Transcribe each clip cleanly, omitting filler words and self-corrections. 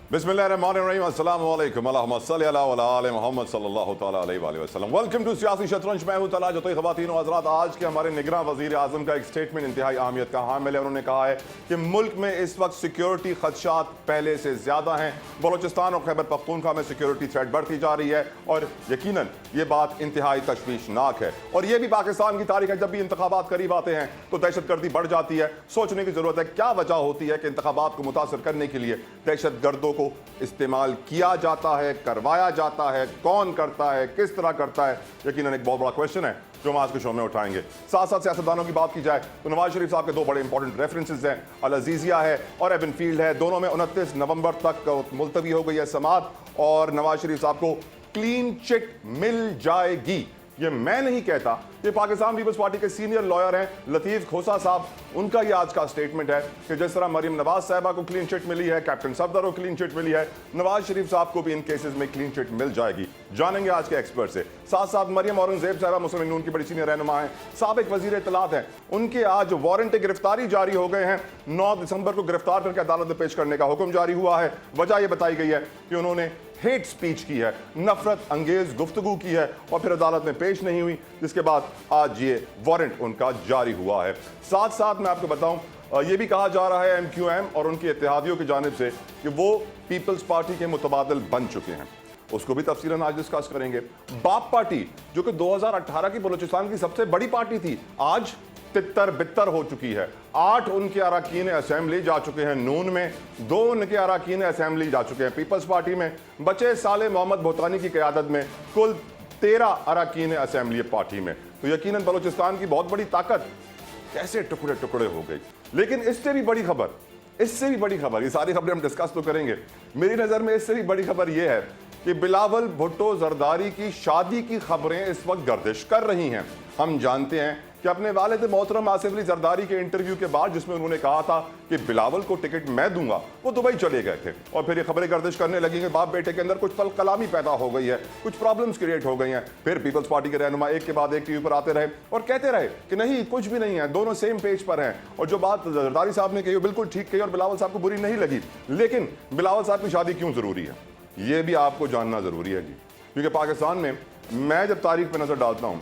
बिस्मिल्लाहिर्रहमानिर्रहीम अस्सलाम वालेकुम अल्लाहुम्मा सल्ली अला व अला आले मोहम्मद सल्लल्लाहु तआला अलैहि वसल्लम। वेलकम टू सियासी शतरंज। मैं हूं तला जतोई। ख़वातीन व हज़रात, आज के हमारे निगरां वज़ीर आज़म का एक स्टेटमेंट इंतहाई अहमियत का हामिल है। उन्होंने कहा है कि मुल्क में इस वक्त सिक्योरिटी खदशात पहले से ज़्यादा हैं। बलोचिस्तान और खैबर पख्तूनख्वा में सिक्योरिटी थ्रेट बढ़ती जा रही है और यकीनन ये बात इंतहाई तशवीशनाक है। और ये भी पाकिस्तान की तारीख है, जब भी इंतखाबात करीब आते हैं तो दहशतगर्दी बढ़ जाती है। सोचने की ज़रूरत है क्या वजह होती है कि इंतखाबात को मुतासर करने के लिए दहशत गर्दों को इस्तेमाल किया जाता है, करवाया जाता है, कौन करता है, किस तरह करता है। यकीनन एक बहुत बड़ा क्वेश्चन है जो हम आज के शो में उठाएंगे। साथ साथ सियासतदानों की बात की जाए तो नवाज शरीफ साहब के दो बड़े इंपॉर्टेंट रेफरेंसेस हैं, अल अजीजिया है और एवन फील्ड है। दोनों में 29 नवंबर तक मुलतवी हो गई है समाअत और नवाज शरीफ साहब को क्लीन चिट मिल जाएगी। ये मैं नहीं कहता, ये पाकिस्तान पीपल्स पार्टी के सीनियर लॉयर हैं लतीफ़ खोसा साहब, उनका ये आज का स्टेटमेंट है कि जिस तरह मरीम नवाज साहिबा को क्लीन चिट मिली है, कैप्टन सफदर को क्लीन चिट मिली है, नवाज शरीफ साहब को भी इन केसेस में क्लीन चिट मिल जाएगी। जानेंगे आज के एक्सपर्ट से। साथ साथ मरियम औरंगजेब साहिबा मुस्लिम लीग नून की बड़ी सीनियर रहनुमा है, साबिक वजीर इत्तलात हैं, उनके आज वारंट गिरफ्तारी जारी हो गए हैं। 9 दिसंबर को गिरफ्तार करके अदालत में पेश करने का हुक्म जारी हुआ है। वजह यह बताई गई है कि उन्होंने हेट स्पीच की है, नफरत अंगेज गुफ्तगू की है और फिर अदालत में पेश नहीं हुई, जिसके बाद आज ये वारंट उनका जारी हुआ है। साथ साथ मैं आपको बताऊं, ये भी कहा जा रहा है MQM और उनके इत्तेहादियों की जानिब से कि वो पीपल्स पार्टी के मुतबादिल बन चुके हैं। उसको भी तफसीलन आज डिस्कस करेंगे। बाप पार्टी जो कि 2018 की बलूचिस्तान की सबसे बड़ी पार्टी थी, आज तितर बितर हो चुकी है। 8 उनके अरकान असेंबली जा चुके हैं नून में, 2 उनके अरकान असेंबली जा चुके हैं पीपल्स पार्टी में। बचे साले मोहम्मद भूतानी की क़यादत में कुल 13 अरकान असेंबली पार्टी में। तो यकीनन बलूचिस्तान की बहुत बड़ी ताकत कैसे टुकड़े टुकड़े हो गई। लेकिन इससे भी बड़ी खबर, ये सारी खबरें हम डिस्कस तो करेंगे। मेरी नज़र में इससे भी बड़ी खबर यह है कि बिलावल भुट्टो जरदारी की शादी की खबरें इस वक्त गर्दिश कर रही हैं। हम जानते हैं कि अपने वालिद मोहतरम आसिफ अली जरदारी के इंटरव्यू के बाद, जिसमें उन्होंने कहा था कि बिलावल को टिकट मैं दूंगा, वो दुबई चले गए थे और फिर ये खबरें गर्दिश करने लगी कि बाप बेटे के अंदर कुछ तल कलामी पैदा हो गई है, कुछ प्रॉब्लम्स क्रिएट हो गई हैं। फिर पीपल्स पार्टी के रहनुमा एक के बाद एक टीवी पर आते रहे और कहते रहे कि नहीं, कुछ भी नहीं है, दोनों सेम पेज पर हैं। और जो बात जरदारी साहब ने कही वो बिल्कुल ठीक कही और बिलावल साहब को बुरी नहीं लगी। लेकिन बिलावल साहब की शादी क्यों ज़रूरी है, ये भी आपको जानना ज़रूरी है जी। क्योंकि पाकिस्तान में मैं जब तारीख पर नज़र डालता हूँ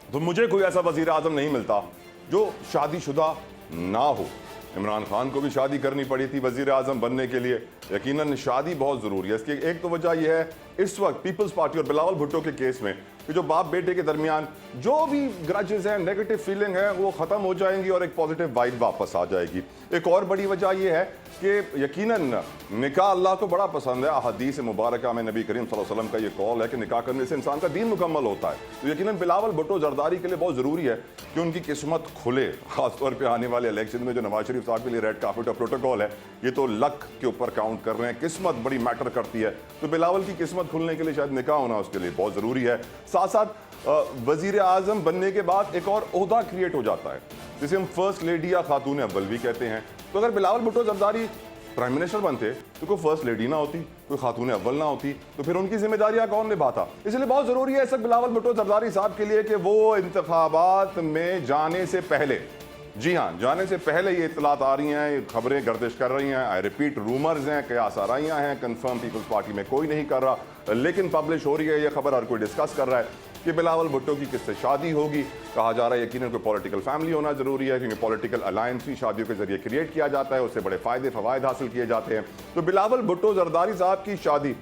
तो मुझे कोई ऐसा वज़ीर आज़म नहीं मिलता जो शादीशुदा ना हो। इमरान खान को भी शादी करनी पड़ी थी वज़ीर आज़म बनने के लिए। यकीनन शादी बहुत ज़रूरी है। इसकी एक तो वजह यह है इस वक्त पीपल्स पार्टी और बिलावल भुट्टो के केस में कि जो बाप बेटे के दरमियान जो भी ग्रजेस हैं, नेगेटिव फीलिंग है, वो ख़त्म हो जाएंगी और एक पॉजिटिव वाइब वापस आ जाएगी। एक और बड़ी वजह यह है कि यकीनन निकाह अल्लाह को बड़ा पसंद है। हदीस मुबारक में नबी करीम सल्लल्लाहु अलैहि वसल्लम का ये कौल है कि निकाह करने से इंसान का दीन मुकम्मल होता है। तो यकीनन बिलावल भुट्टो जरदारी के लिए बहुत ज़रूरी है कि उनकी किस्मत खुले। ख़ासतौर पर आने वाले इलेक्शन में जो नवाज शरीफ साहब के लिए रेड कार्पेट और प्रोटोकॉल है, ये तो लक के ऊपर काउंट कर रहे हैं। किस्मत बड़ी मैटर करती है, तो बिलावल की किस्मत खुलने के लिए शायद निकाह होना उसके लिए बहुत ज़रूरी है। साथ साथ वज़ीर आज़म बनने के बाद एक और ओहदा क्रिएट हो जाता है, जिसे हम फर्स्ट लेडी या खातून अव्वल भी कहते हैं। तो अगर बिलावल भुट्टो जरदारी प्राइम मिनिस्टर बनते तो कोई फर्स्ट लेडी ना होती, कोई खातून अव्वल ना होती, तो फिर उनकी जिम्मेदारियां कौन निभाता। इसलिए बहुत ज़रूरी है इस वक्त बिलावल भुट्टो जरदारी साहब के लिए कि वो इंतखाबात में जाने से पहले, जी हाँ, जाने से पहले ये इत्तलात आ रही हैं, ये खबरें गर्दिश कर रही हैं, आई रिपीट रूमर्स हैं, कयास आराइयाँ हैं, कंफर्म पीपल्स पार्टी में कोई नहीं कर रहा, लेकिन पब्लिश हो रही है ये खबर, हर कोई डिस्कस कर रहा है कि बिलावल भुट्टो की किससे शादी होगी। कहा जा रहा है यकीनन कोई पॉलिटिकल फैमिली होना ज़रूरी है, क्योंकि पॉलिटिकल अलायंस भी शादियों के जरिए क्रिएट किया जाता है, उससे बड़े फ़ायदे फ़वायद हासिल किए जाते हैं। तो बिलावल भुट्टो जरदारी साहब की शादी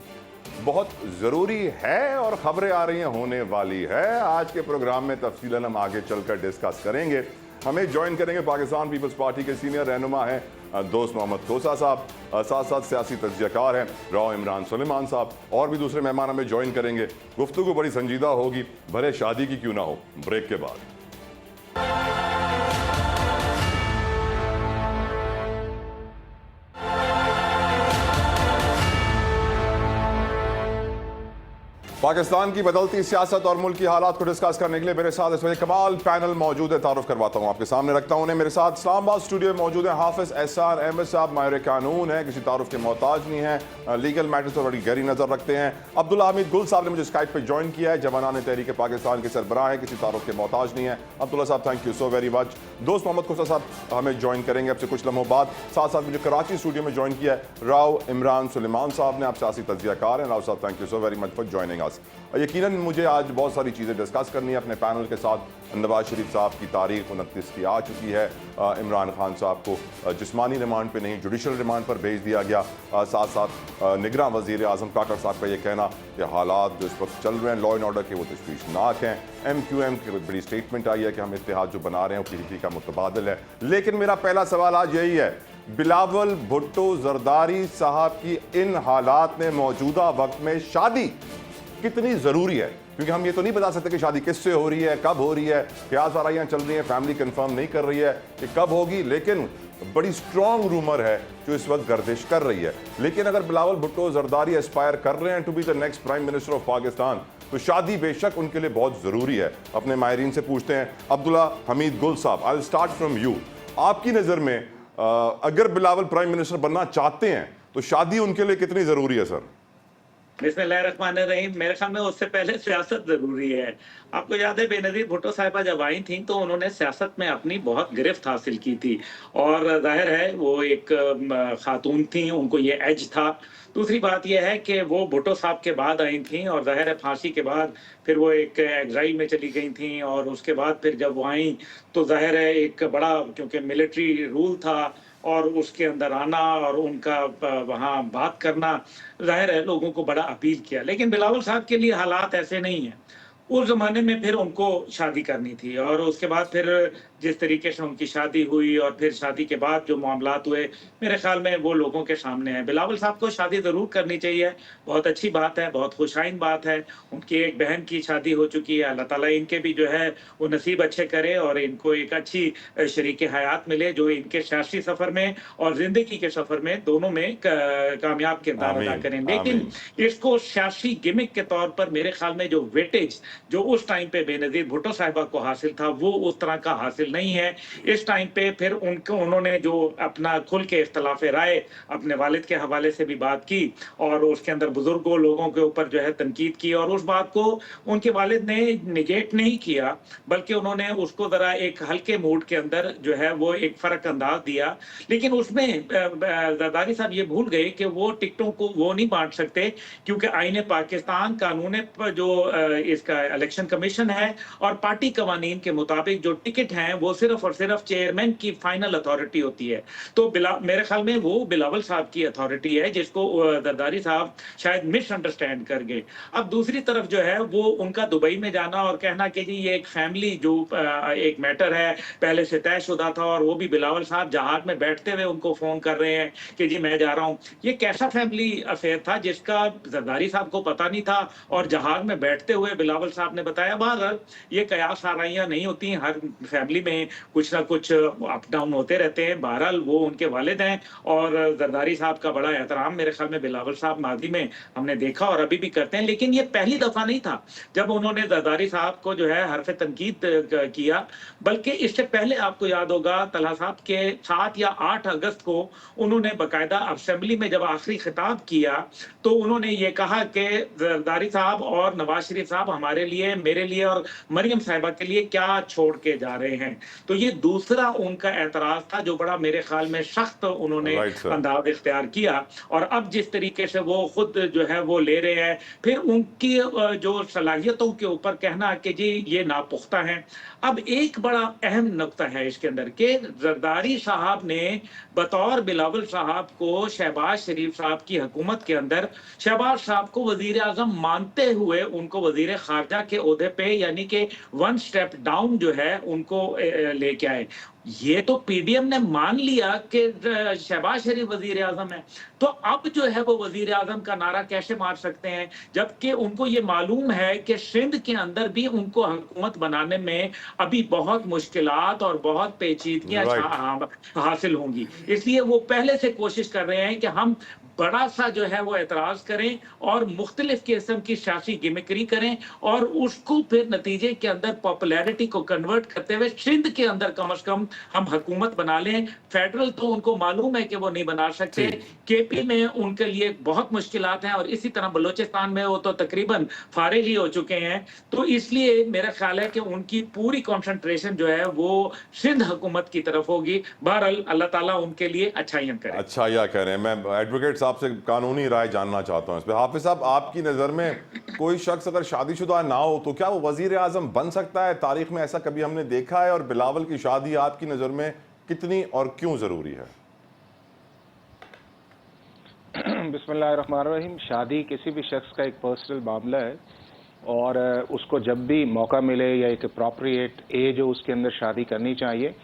बहुत ज़रूरी है और ख़बरें आ रही हैं होने वाली है। आज के प्रोग्राम में तफसीलन हम आगे चलकर डिस्कस करेंगे। हमें ज्वाइन करेंगे पाकिस्तान पीपल्स पार्टी के सीनियर रहनुमा हैं दोस्त मोहम्मद खोसा साहब, साथ साथ सियासी तज्ज़ियाकार हैं राव इमरान सुलेमान साहब, और भी दूसरे मेहमान हमें ज्वाइन करेंगे। गुफ्तगू बड़ी संजीदा होगी, भले शादी की क्यों ना हो। ब्रेक के बाद पाकिस्तान की बदलती सियासत और मुल्क की हालात को डिस्कस करने के लिए मेरे साथ इस वक्त कमाल पैनल मौजूद है। तारुफ करवाता हूँ आपके सामने, रखता हूँ उन्हें। मेरे साथ इस्लामाबाद स्टूडियो में मौजूद है हाफिज एहसान अहमद साहब, माहिर कानून है, किसी तारुफ के मोहताज नहीं है, लीगल मैटर्स पर बड़ी गहरी नज़र रखते हैं। अब्दुल्ला हमीद गुल साहब ने मुझे स्काइप पर ज्वाइन किया है, जवानान तहरीक पाकिस्तान के सरबराह हैं, किसी तारुफ के मोहताज नहीं है। अब्दुल्ला साहब thank you so very much. दोस्त मोहम्मद खुसा साहब हमें ज्वाइन करेंगे अब से कुछ लम्हों बाद। साथ साथ मुझे कराची स्टूडियो में ज्वाइन किया है राव इमरान सुलेमान साहब ने, आप सियासी तज्जियाकार हैं। राव साहब thank you so very much for joining us. यकीनन मुझे आज बहुत सारी चीज़ें डिस्कस करनी है अपने पैनल के साथ। नवाज शरीफ साहब की तारीख 29 की आ चुकी है। इमरान खान साहब को जिस्मानी रिमांड पे नहीं जुडिशल रिमांड पर भेज दिया गया। साथ साथ निगरां वज़ीर आज़म काकर साहब का ये कहना कि हालात जो इस वक्त चल रहे हैं लॉ एंड ऑर्डर के वो तशवीशनाक हैं। MQM की बड़ी स्टेटमेंट आई है कि हम इत्तेहाद जो बना रहे हैं वो PDP का मुतबादिल है। लेकिन मेरा पहला सवाल आज यही है, बिलावल भुट्टो जरदारी साहब की इन हालात में मौजूदा वक्त में शादी कितनी ज़रूरी है? क्योंकि हम ये तो नहीं बता सकते कि शादी किससे हो रही है, कब हो रही है। प्याज आराइयाँ चल रही हैं, फैमिली कंफर्म नहीं कर रही है कि कब होगी, लेकिन बड़ी स्ट्रॉन्ग रूमर है जो इस वक्त गर्दिश कर रही है। लेकिन अगर बिलावल भुट्टो जरदारी एस्पायर कर रहे हैं to be the next prime minister of Pakistan, तो शादी बेशक उनके लिए बहुत ज़रूरी है। अपने माहिरीन से पूछते हैं। अब्दुल्ला हमीद गुल साहब, I will start from you. आपकी नज़र में अगर बिलावल प्राइम मिनिस्टर बनना चाहते हैं तो शादी उनके लिए कितनी ज़रूरी है सर? बिस्मिल्लाहिर्रहमानिर्रहीम। मेरे ख्याल में उससे पहले सियासत जरूरी है। आपको याद है बेनजीर भुट्टो साहिबा जब आई थी तो उन्होंने सियासत में अपनी बहुत गिरफ्त हासिल की थी, और जाहिर है वो एक खातून थी, उनको ये एज था। दूसरी बात यह है कि वो भुट्टो साहब के बाद आई थी, और जाहिर है फांसी के बाद फिर वो एक एग्जाइल में चली गई थी, और उसके बाद फिर जब वो आई तो जाहिर है एक बड़ा, क्योंकि मिलिट्री रूल था और उसके अंदर आना और उनका वहाँ बात करना, जाहिर है लोगों को बड़ा अपील किया। लेकिन बिलावल साहब के लिए हालात ऐसे नहीं हैं। उस जमाने में फिर उनको शादी करनी थी, और उसके बाद फिर जिस तरीके से उनकी शादी हुई और फिर शादी के बाद जो मामलात हुए, मेरे ख्याल में वो लोगों के सामने है। बिलावल साहब को शादी ज़रूर करनी चाहिए, बहुत अच्छी बात है, बहुत खुशाइन बात है। उनकी एक बहन की शादी हो चुकी है, अल्लाह ताला इनके भी जो है वो नसीब अच्छे करे और इनको एक अच्छी शरीक हयात मिले जो इनके सियासी सफ़र में और ज़िंदगी के सफ़र में दोनों में कामयाब किरदार अदा करें। लेकिन इसको सियासी गिमिक के तौर पर मेरे ख्याल में जो वेटेज जो उस टाइम पे बेनजीर भुट्टो साहिबा को हासिल था वो उस तरह का हासिल नहीं है। इस टाइम पे फिर उन्होंने जो अपना खुल के इख्तलाफ राय अपने वालिद के हवाले से भी बात की, और उसके अंदर बुजुर्गों लोगों के ऊपर जो है तनकीद की, और उस बात को उनके वालिद ने निगेट नहीं किया, बल्कि उन्होंने उसको जरा एक हल्के मूड के अंदर जो है वो एक फर्क अंदाज दिया। लेकिन उसमें जरदारी साहब ये भूल गए कि वो टिकटों को वो नहीं बांट सकते, क्योंकि आईने पाकिस्तान कानून जो इसका इलेक्शन कमीशन है और पार्टी कवानीन के मुताबिक जो टिकट हैं वो सिर्फ और सिर्फ चेयरमैन की फाइनल अथॉरिटी होती है। तो मेरे ख्याल में वो बिलावल साहब की अथॉरिटी है, जिसको जरदारी साहब शायद मिसअंडरस्टैंड कर गए। अब दूसरी तरफ जो है वो उनका दुबई में जाना और कहना कि जी ये एक फैमिली जो एक मैटर है पहले से तयशुदा था, और वो भी बिलावल साहब जहाज में बैठते हुए उनको फोन कर रहे हैं कि जी मैं जा रहा हूँ। ये कैसा फैमिली अफेयर था जिसका जरदारी साहब को पता नहीं था, और जहाज में बैठते हुए बिलावल साहब ने बताया। बहरहाल ये कयास आराइयाँ नहीं होती, हर फैमिली में कुछ ना कुछ अप डाउन होते रहते हैं। बहरहाल वो उनके वालिद हैं, और जरदारी साहब का बड़ा एहतराम मेरे ख्याल में बिलावल साहब माजी में हमने देखा और अभी भी करते हैं। लेकिन ये पहली दफा नहीं था जब उन्होंने जरदारी साहब को जो है हरफ तनकीद किया, बल्कि इससे पहले आपको याद होगा तलहा साहब के 7 या 8 अगस्त को उन्होंने बाकायदा असेंबली में जब आखिरी खिताब किया तो उन्होंने ये कहा कि जरदारी साहब और नवाज शरीफ साहब हमारे लिए, मेरे लिए और मरियम साहिबा के लिए क्या छोड़ के जा रहे हैं। तो ये दूसरा उनका एतराज था जो बड़ा मेरे ख्याल में सख्त उन्होंने अंदाज इख्तियार किया। और अब जिस तरीके से वो खुद जो है वो ले रहे हैं, फिर उनकी जो सलाहियतों के ऊपर कहना कि जी ये नापुख्ता है। अब एक बड़ा अहम नुक्ता है इसके अंदर कि जरदारी साहब ने बतौर बिलावल साहब को शहबाज शरीफ साहब की हुकूमत के अंदर शहबाज साहब को वजीर आजम मानते हुए उनको वजीर खारजा के ओहदे पे यानी कि 1 स्टेप डाउन जो है उनको लेके आए। ये तो पीडीएम ने मान लिया कि शहबाज शरीफ वजीर आजम है, तो अब जो है वो वजीर आजम का नारा कैसे मार सकते हैं, जबकि उनको ये मालूम है कि सिंध के अंदर भी उनको हुकूमत बनाने में अभी बहुत मुश्किलात और बहुत पेचीदगियां हासिल होंगी। इसलिए वो पहले से कोशिश कर रहे हैं कि हम बड़ा सा जो है वो एतराज करें और मुख्तलिफ किस्म की सियासी गिमिकरी करें और उसको फिर नतीजे के अंदर पॉपुलैरिटी को कन्वर्ट करते हुए सिंध के अंदर कम से कम हम हुकूमत बना लें। फेडरल तो उनको मालूम है कि वो नहीं बना सकते, केपी में उनके लिए बहुत मुश्किलात हैं और इसी तरह बलूचिस्तान में वो तो तकरीबन फारिग ही हो चुके हैं। तो इसलिए मेरा ख्याल है कि उनकी पूरी कंसंट्रेशन जो है वो सिंध हुकूमत की तरफ होगी। बहरहाल अल्लाह ताला उनके लिए अच्छाइयां करे। अच्छा या कह रहे हैं। मैं एडवोकेट साहब से कानूनी राय जानना चाहता हूँ इस पर। हाफिज साहब, आपकी नज़र में कोई शख्स अगर शादीशुदा ना हो तो क्या वो वजीर आज़म बन सकता है? तारीख में ऐसा कभी हमने देखा है? और बिलावल की शादी आपकी नज़र में कितनी और क्यों ज़रूरी है? बिस्मिल्लाहिर्रहमानिर्रहीम। शादी किसी भी शख्स का एक पर्सनल मामला है और उसको जब भी मौका मिले या एक अप्रोप्रिएट एज हो उसके अंदर शादी करनी चाहिए।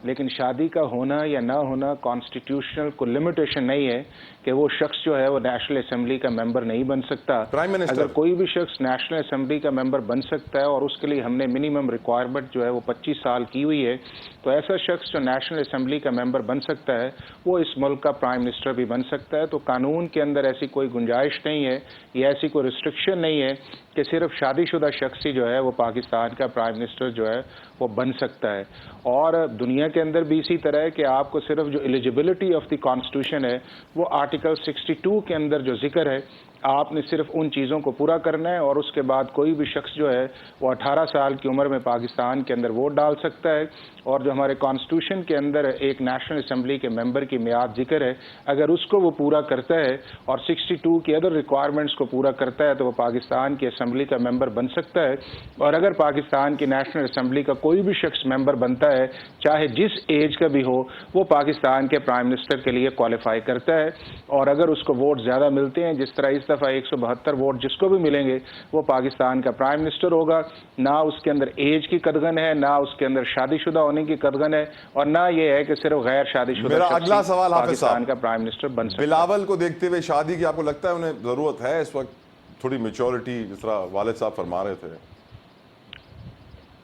लेकिन शादी का होना या ना होना कॉन्स्टिट्यूशनल को लिमिटेशन नहीं है कि वो शख्स जो है वो नेशनल असेंबली का मेंबर नहीं बन सकता। प्राइम मिनिस्टर अगर कोई भी शख्स नेशनल असेंबली का मेंबर बन सकता है और उसके लिए हमने मिनिमम रिक्वायरमेंट जो है वो 25 साल की हुई है, तो ऐसा शख्स जो नेशनल असेंबली का मेंबर बन सकता है वो इस मुल्क का प्राइम मिनिस्टर भी बन सकता है। तो कानून के अंदर ऐसी कोई गुंजाइश नहीं है या ऐसी कोई रिस्ट्रिक्शन नहीं है कि सिर्फ शादीशुदा शख्स ही जो है वो पाकिस्तान का प्राइम मिनिस्टर जो है वो बन सकता है। और दुनिया के अंदर भी इसी तरह है कि आपको सिर्फ जो एलिजिबिलिटी ऑफ द कॉन्स्टिट्यूशन है वो आर्टिकल 62 के अंदर जो जिक्र है, आपने सिर्फ उन चीज़ों को पूरा करना है और उसके बाद कोई भी शख्स जो है वो 18 साल की उम्र में पाकिस्तान के अंदर वोट डाल सकता है। और जो हमारे कॉन्स्टिट्यूशन के अंदर एक नेशनल असेंबली के मेंबर की मियाद जिक्र है, अगर उसको वो पूरा करता है और 62 की अदर रिक्वायरमेंट्स को पूरा करता है तो वो पाकिस्तान की असेंबली का मेंबर बन सकता है। और अगर पाकिस्तान की नेशनल असेंबली का कोई भी शख्स मेंबर बनता है, चाहे जिस एज का भी हो, वो पाकिस्तान के प्राइम मिनिस्टर के लिए क्वालिफाई करता है। और अगर उसको वोट ज़्यादा मिलते हैं, जिस तरह इस दफ़ा 172 वोट जिसको भी मिलेंगे, वो पाकिस्तान का प्राइम मिनिस्टर होगा। ना उसके अंदर एज की कदगन है, ना उसके अंदर शादीशुदा होने की कदगन है, और ना ये है कि सिर्फ गैर शादीशुदा मेरा अगला सवाल हाफिज पाकिस्तान साहब, का प्राइम मिनिस्टर बन सकता है। बिलावल को देखते हुए शादी की आपको लगता है उन्हें ज़रूरत है इस वक्त थोड़ी मैच्योरिटी, जिस तरह वालिद साहब फरमा रहे थे?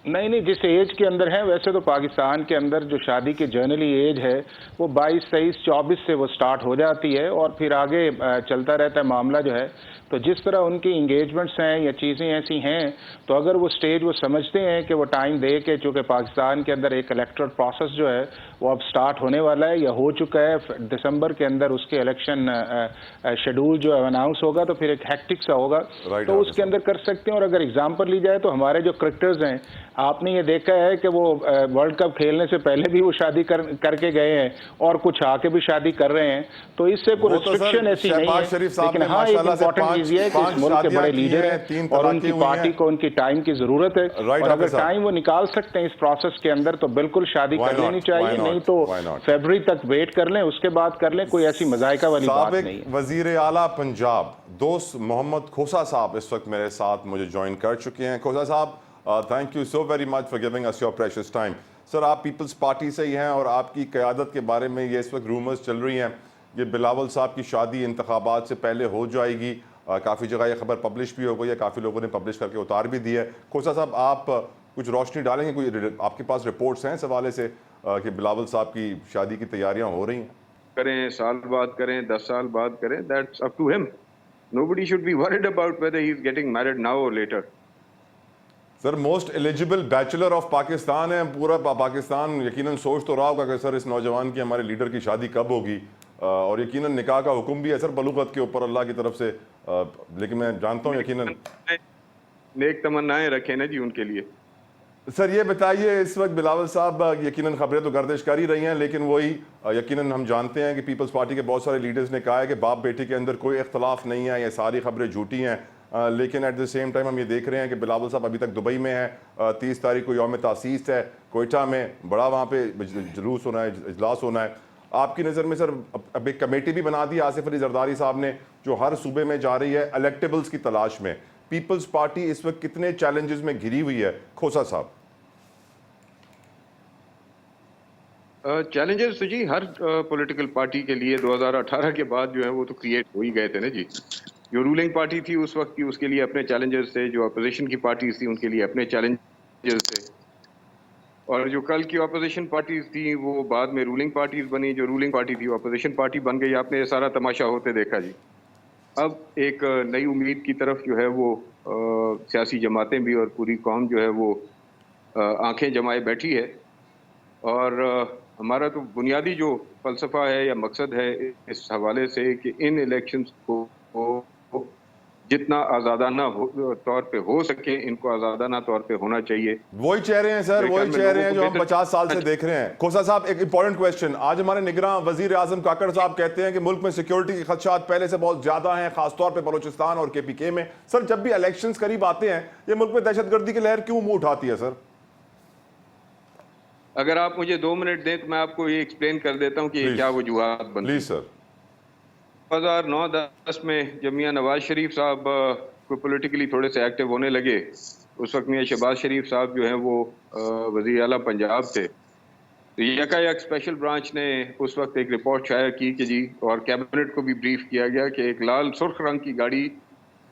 नहीं, जिस एज के अंदर है, वैसे तो पाकिस्तान के अंदर जो शादी की जर्नली एज है वो 22, 23, 24 से वो स्टार्ट हो जाती है और फिर आगे चलता रहता है मामला जो है। तो जिस तरह उनकी इंगेजमेंट्स हैं या चीज़ें ऐसी हैं, तो अगर वो स्टेज वो समझते हैं कि वो टाइम दे के, चूँकि पाकिस्तान के अंदर एक इलेक्टोरल प्रोसेस जो है वो अब स्टार्ट होने वाला है या हो चुका है, दिसंबर के अंदर उसके इलेक्शन शेड्यूल जो है अनाउंस होगा, तो फिर एक हैक्टिक सा होगा, तो उसके अंदर कर सकते हैं। और अगर एग्जाम्पल ली जाए तो हमारे जो क्रिकेटर्स हैं, आपने ये देखा है कि वो वर्ल्ड कप खेलने से पहले भी वो शादी करके गए हैं और कुछ आके भी शादी कर रहे हैं। तो इससे कोई रिस्ट्रिक्शन ऐसी नहीं है। लेकिन हाँ, एक इम्पोर्टेंट चीज ये है कि इस मुल्क के बड़े लीडर हैं और उनकी पार्टी को उनकी टाइम की जरूरत है, और अगर टाइम वो निकाल सकते हैं इस प्रोसेस के अंदर तो बिल्कुल शादी कर लेनी चाहिए। नहीं तो फरवरी तक वेट कर लें, उसके बाद कर लें, कोई ऐसी मजाइका वाली बात नहीं है। वजीर आला पंजाब दोस्त मोहम्मद खोसा साहब इस वक्त मेरे साथ मुझे ज्वाइन कर चुके हैं। खोसा साहब, thank you so very much for giving us your precious time. Sir, आप पीपल्स पार्टी से ही हैं और आपकी क़यादत के बारे में ये इस वक्त रूमर्स चल रही हैं कि बिलावल साहब की शादी इंतखाबात से पहले हो जाएगी। काफ़ी जगह ये खबर पब्लिश भी हो गई है, काफ़ी लोगों ने पब्लिश करके उतार भी दी है। खोसा साहब, आप कुछ रोशनी डालेंगे? कोई आपके पास रिपोर्ट्स हैं इस हवाले से कि बिलावल साहब की शादी की तैयारियां हो रही हैं? करें, साल बाद करें, 10 साल बाद करें, that's up to him. Nobody should be worried about whether he is getting married now or later. Sir, most eligible bachelor of Pakistan है। पूरा पाकिस्तान यकीनन सोच तो रहा होगा कि सर इस नौजवान की, हमारे लीडर की शादी कब होगी, और यकीनन निकाह का हुक्म भी है सर बलूगत के ऊपर अल्लाह की तरफ से। लेकिन मैं जानता हूँ यकीनन नेक तमन्नाएं रखें ना जी उनके लिए। सर ये बताइए, इस वक्त बिलावल साहब, यकीनन खबरें तो गर्दिश कर ही रही हैं, लेकिन वही यकीनन हम जानते हैं कि पीपल्स पार्टी के बहुत सारे लीडर्स ने कहा है कि बाप बेटी के अंदर कोई इख्तलाफ नहीं है, ये सारी खबरें झूठी हैं। लेकिन एट द सेम टाइम हम ये देख रहे हैं कि बिलावल साहब अभी तक दुबई में है। 30 तारीख को यौम तासीस है, कोयटा में बड़ा वहाँ पे जुलूस होना है, इजलास होना है। आपकी नज़र में सर अब एक कमेटी भी बना दी आसिफ अली जरदारी साहब ने, जो हर सूबे में जा रही है इलेक्टेबल्स की तलाश में। पीपल्स पार्टी इस वक्त कितने चैलेंजेस में घिरी हुई है खोसा साहब? चैलेंजेस तो जी हर पॉलिटिकल पार्टी के लिए 2018 के बाद जो है वो तो क्रिएट हो ही गए थे ना जी। जो रूलिंग पार्टी थी उस वक्त की, उसके लिए अपने चैलेंजेस थे, जो अपोजिशन की पार्टी थी उनके लिए अपने चैलेंजेस थे। اور جو کل کی اپوزیشن پارٹیز تھیں وہ بعد میں رولنگ پارٹیز بنی، جو رولنگ پارٹی تھی وہ اپوزیشن پارٹی بن گئی. آپ نے یہ سارا تماشا ہوتے دیکھا جی. اب ایک نئی امید کی طرف جو ہے وہ سیاسی جماعتیں بھی اور پوری قوم جو ہے وہ آنکھیں جمائے بیٹھی ہے. اور ہمارا تو بنیادی جو فلسفہ ہے یا مقصد ہے اس حوالے سے کہ ان الیکشنز کو جتنا آزادانہ طور پہ ہو سکے ان کو آزادانہ طور پہ ہونا چاہیے. وہی چہرے ہیں سر، وہی چہرے ہیں جو ہم 50 سال سے دیکھ رہے ہیں. کھوسا صاحب ایک امپورٹنٹ کویسچن، آج ہمارے نگراں وزیر اعظم کاکڑ صاحب کہتے ہیں کہ ملک میں سیکیورٹی کے خدشات پہلے سے بہت زیادہ ہیں، خاص طور پہ بلوچستان اور KPK میں. سر جب بھی الیکشنز قریب آتے ہیں یہ ملک میں دہشت گردی کی لہر کیوں منہ اٹھاتی ہے سر؟ اگر آپ مجھے 2 منٹ دیں تو میں آپ کو یہ ایکسپلین کر دیتا ہوں کہ یہ کیا وجوہات بنتی. Please sir. 2009-10 میں جب میاں نواز شریف صاحب کو پولیٹیکلی تھوڑے سے ایکٹیو ہونے لگے، اس وقت میاں شہباز شریف صاحب جو ہیں وہ وزیر اعلیٰ پنجاب تھے. تو یکا یک اسپیشل برانچ نے اس وقت ایک رپورٹ شائع کی کہ جی، اور کیبنٹ کو بھی بریف کیا گیا کہ ایک لال سرخ رنگ کی گاڑی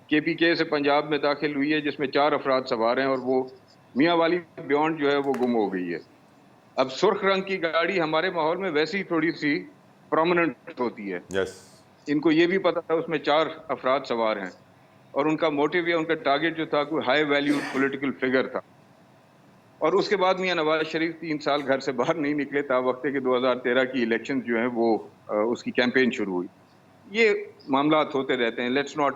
KPK سے پنجاب میں داخل ہوئی ہے جس میں 4 افراد سوار ہیں اور وہ میاں والی بیونڈ جو ہے وہ گم ہو گئی ہے. اب سرخ رنگ کی گاڑی ہمارے ماحول میں ویسی تھوڑی سی پرومیننٹ ہوتی ہے. ان کو یہ بھی پتا تھا اس میں 4 افراد سوار ہیں اور ان کا موٹیو یا ان کا ٹارگٹ جو تھا کوئی ہائی ویلیو پولیٹیکل فگر تھا. اور اس کے بعد میاں نواز شریف 3 سال گھر سے باہر نہیں نکلے تا وقت کہ 2013 کی الیکشن جو ہیں وہ اس کی کیمپین شروع ہوئی. یہ معاملات ہوتے رہتے ہیں. Let's not